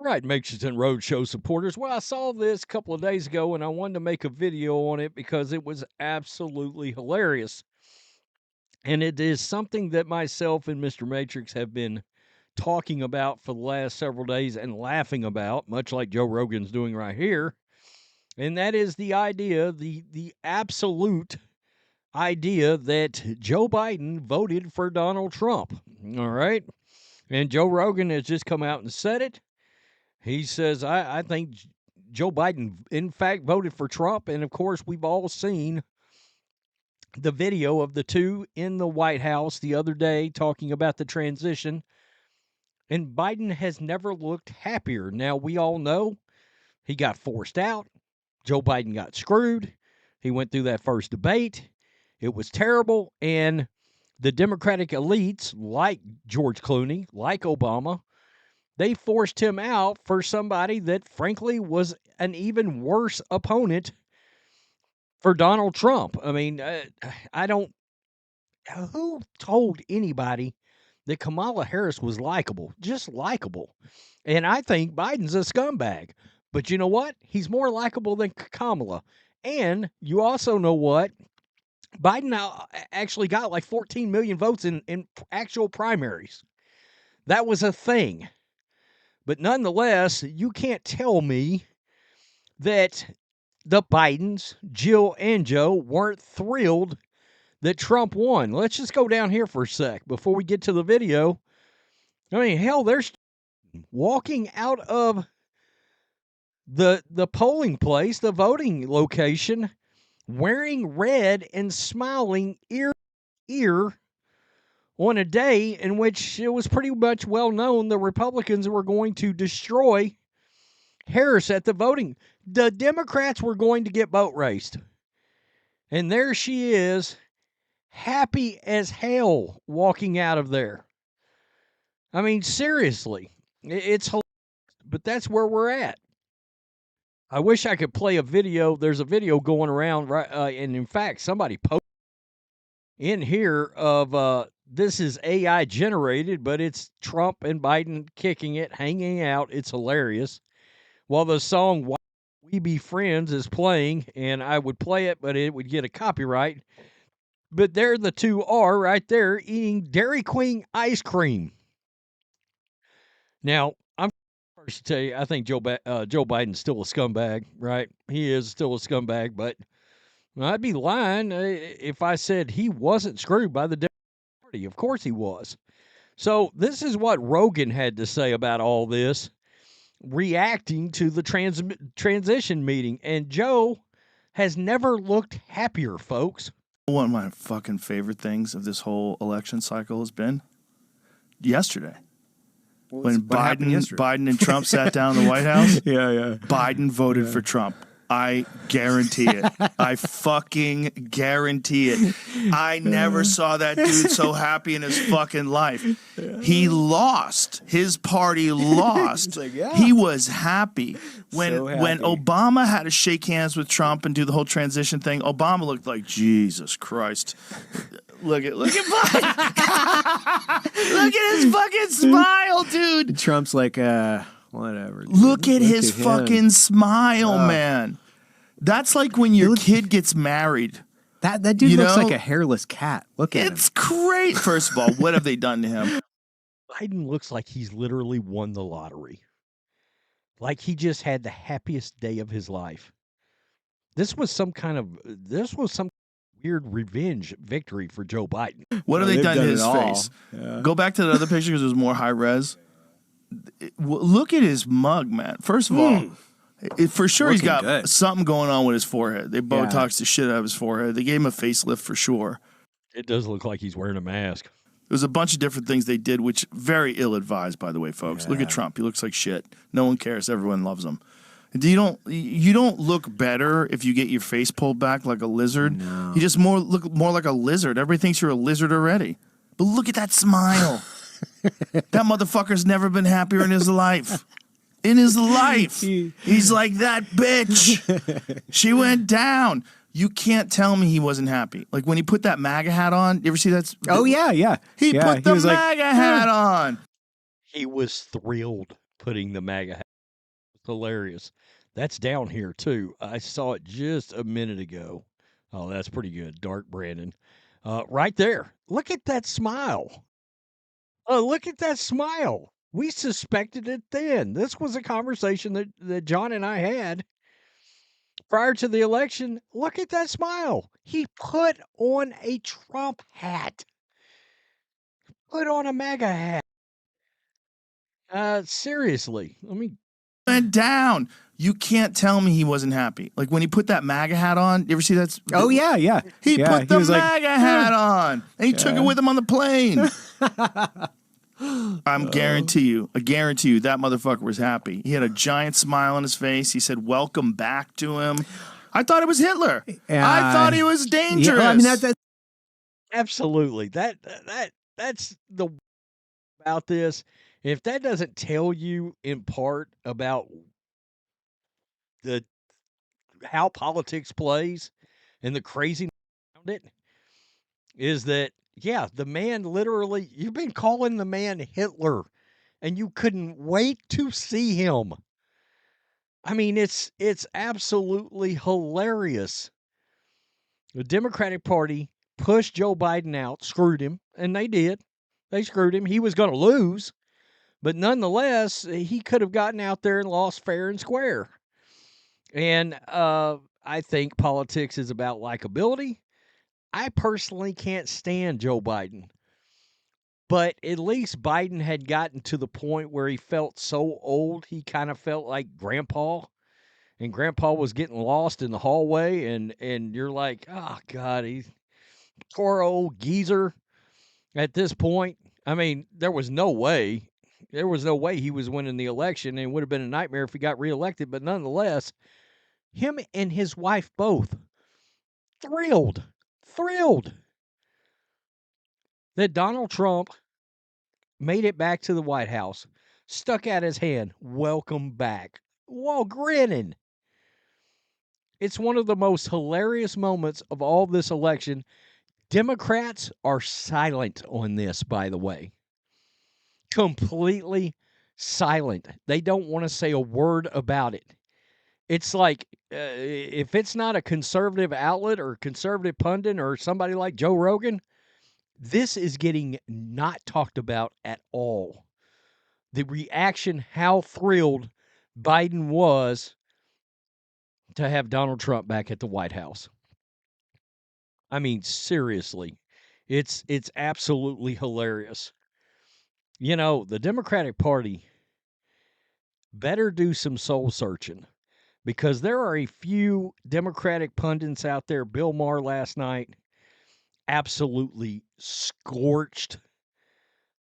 Right, Matrixx and Rhodes show supporters. Well, I saw this a couple of days ago and I wanted to make a video on it because it was absolutely hilarious. And it is something that myself and Mr. Matrixx have been talking about for the last several days and laughing about, much like Joe Rogan's doing right here. And that is the idea, the absolute idea that Joe Biden voted for Donald Trump. All right. And Joe Rogan has just come out and said it. He says, I think Joe Biden, in fact, voted for Trump. And of course, we've all seen the video of the two in the White House the other day talking about the transition. And Biden has never looked happier. Now, we all know he got forced out. Joe Biden got screwed. He went through that first debate. It was terrible. And the Democratic elites, like George Clooney, like Obama, they forced him out for somebody that, frankly, was an even worse opponent for Donald Trump. I mean, who told anybody that Kamala Harris was likable? Just likable. And I think Biden's a scumbag. But you know what? He's more likable than Kamala. And you also know what? Biden actually got like 14 million votes in actual primaries. That was a thing. But nonetheless, you can't tell me that the Bidens, Jill and Joe, weren't thrilled that Trump won. Let's just go down here for a sec before we get to the video. I mean, hell, they're walking out of the polling place, the voting location, wearing red and smiling ear to ear on a day in which it was pretty much well known the Republicans were going to destroy Harris at the voting. The Democrats were going to get boat raced. And there she is, happy as hell, walking out of there. I mean, seriously, it's hilarious, but that's where we're at. I wish I could play a video. There's a video going around, right? And in fact, somebody posted in here of this is AI generated, but it's Trump and Biden kicking it, hanging out. It's hilarious. While the song "Why We Be Friends" is playing, and I would play it, but it would get a copyright. But there the two are right there eating Dairy Queen ice cream. Now, I'm first to tell you, I think Joe Biden's still a scumbag, right? He is still a scumbag, but I'd be lying if I said he wasn't screwed by the Democratic Party. Of course he was. So this is what Rogan had to say about all this, reacting to the transition meeting. And Joe has never looked happier, folks. One of my fucking favorite things of this whole election cycle has been yesterday. When Biden and Trump sat down in the White House. Yeah. Biden voted for Trump. I guarantee it. I fucking guarantee it. I never saw that dude so happy in his fucking life. He lost. His party lost. Like, yeah. He was happy. When happy. Obama had to shake hands with Trump and do the whole transition thing, Obama looked like, Jesus Christ. Look at Biden. Look at his fucking smile, dude. Trump's like, whatever. Dude. Look at his fucking smile, man. That's like when your kid gets married. That dude looks like a hairless cat. Look at him. It's great. First of all, what have they done to him? Biden looks like he's literally won the lottery. Like he just had the happiest day of his life. This was some weird revenge victory for Joe Biden. What have they done to his face? Yeah. Go back to the other picture because it was more high res. Look at his mug, man. First of all, for sure he's got something going on with his forehead. They Botoxed the shit out of his forehead. They gave him a facelift for sure. It does look like he's wearing a mask. There's a bunch of different things they did, which very ill-advised, by the way, folks. Yeah. Look at Trump. He looks like shit. No one cares. Everyone loves him. You don't look better if you get your face pulled back like a lizard. No. You just look more like a lizard. Everybody thinks you're a lizard already. But look at that smile. That motherfucker's never been happier in his life. In his life. He's like, that bitch. She went down. You can't tell me he wasn't happy. Like when he put that MAGA hat on. You ever see that? Oh, yeah. He put the MAGA hat on. He was thrilled putting the MAGA hat. Hilarious. That's down here too. I saw it just a minute ago. Oh, that's pretty good. Dark Brandon. Right there. Look at that smile. Oh, look at that smile. We suspected it then. This was a conversation that John and I had prior to the election. Look at that smile. He put on a Trump hat. Put on a MAGA hat. Seriously. Went down. You can't tell me he wasn't happy. Like when he put that MAGA hat on. You ever see that? Oh yeah. He Yeah, put the was like, MAGA hat on, and he took it with him on the plane. I guarantee you, that motherfucker was happy. He had a giant smile on his face. He said, "Welcome back" to him. I thought it was Hitler. I thought he was dangerous. Yeah, well, I mean that Absolutely. That's the about this. If that doesn't tell you in part about the how politics plays and the craziness around it, is that the man literally, you've been calling the man Hitler and you couldn't wait to see him. I mean, it's absolutely hilarious. The Democratic Party pushed Joe Biden out, screwed him, and they did. They screwed him. He was going to lose, but nonetheless, he could have gotten out there and lost fair and square. And I think politics is about likability. I personally can't stand Joe Biden, but at least Biden had gotten to the point where he felt so old, he kind of felt like grandpa, and grandpa was getting lost in the hallway, and you're like, oh, God, he's poor old geezer at this point. I mean, there was no way he was winning the election, and it would have been a nightmare if he got reelected, but nonetheless, him and his wife both thrilled that Donald Trump made it back to the White House, stuck out his hand, welcome back, while grinning. It's one of the most hilarious moments of all this election. Democrats are silent on this, by the way. Completely silent. They don't want to say a word about it. It's like, if it's not a conservative outlet or conservative pundit or somebody like Joe Rogan, this is getting not talked about at all. The reaction, how thrilled Biden was to have Donald Trump back at the White House. I mean, seriously, it's absolutely hilarious. You know, the Democratic Party better do some soul searching, because there are a few Democratic pundits out there. Bill Maher last night absolutely scorched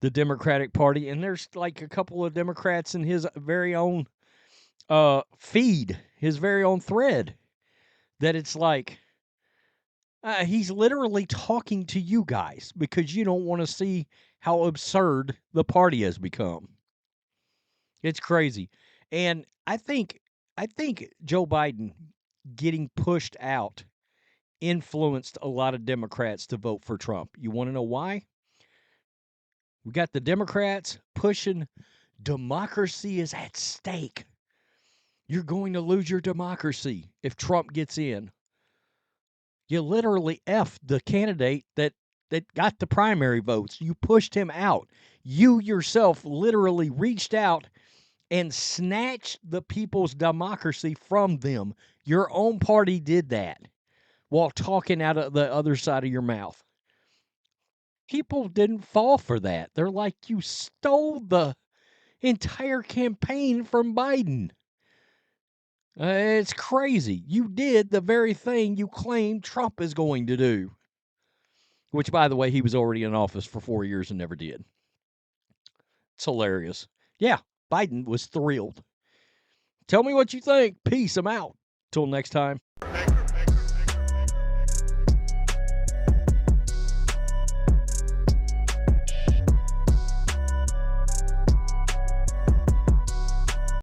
the Democratic Party, and there's like a couple of Democrats in his very own feed, his very own thread, that it's like he's literally talking to you guys because you don't want to see how absurd the party has become. It's crazy. And I think Joe Biden getting pushed out influenced a lot of Democrats to vote for Trump. You want to know why? We got the Democrats pushing democracy is at stake. You're going to lose your democracy if Trump gets in. You literally effed the candidate that got the primary votes. You pushed him out. You yourself literally reached out and snatched the people's democracy from them. Your own party did that while talking out of the other side of your mouth. People didn't fall for that. They're like, you stole the entire campaign from Biden. It's crazy. You did the very thing you claimed Trump is going to do. Which, by the way, he was already in office for 4 years and never did. It's hilarious. Yeah, Biden was thrilled. Tell me what you think. Peace. I'm out. Till next time.